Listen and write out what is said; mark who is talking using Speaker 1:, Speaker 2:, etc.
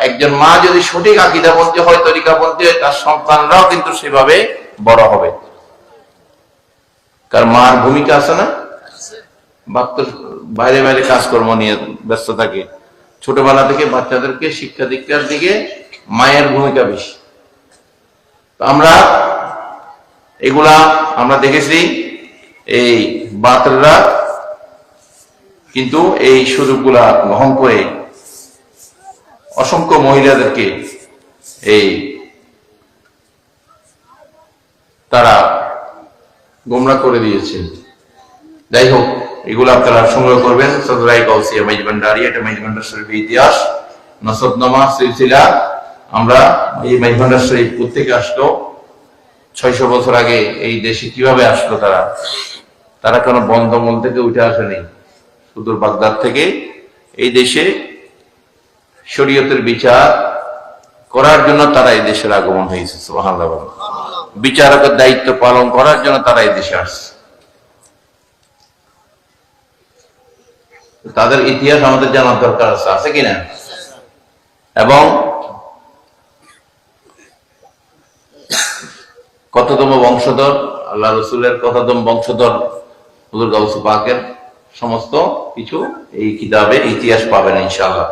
Speaker 1: একজন মা যদি সঠিক আকীদাপন্থী হয়, তরিকাপন্থী হয়, তার সন্তানরাও কিন্তু সেভাবে বড় হবে। কারণ মার ভূমিকা আছে না, বাপ তো বাইরে বাইরে কাজকর্ম নিয়ে ব্যস্ত থাকে। ছোটবেলা থেকে বাচ্চাদেরকে শিক্ষা দীক্ষার দিকে মায়ের ভূমিকা বেশি। আমরা দেখেছি এই বাতলরা কিন্তু এই সুযোগগুলা গ্রহণ করে অসংখ্য মহিলাদেরকে তারা গোমরাহ করে দিয়েছে। যাই হোক, এগুলো আপনারা সংগ্রহ করবেন। সদরাই গাউসিয়া মাইজভান্ডারি, এটা মাইজভান্ডার শরীফের ইতিহাস, নসবনামা সিলসিলা। আমরা এই মাইজভান্ডার শরীফ থেকে আসলো 600 বছর আগে এই দেশে কিভাবে আসলো তারা কোনো বন্ধমূল থেকে উঠে আসেনি, সুদূর বাগদাদ থেকে এই দেশে শরীয়তের বিচার করার জন্য তারা এই দেশের আগমন হয়েছে। সুবহানাল্লাহ। বিচারকের দায়িত্ব পালন করার জন্য তারা এই দেশে আসছে। তাদের ইতিহাস আমাদের জানার দরকার আছে কিনা? এবং কততম বংশধর, আল্লাহ রসুলের কততম বংশধর হুজুর গাউস পাকের সমস্ত কিছু এই কিতাবে ইতিহাস পাবেন ইনশাআল্লাহ।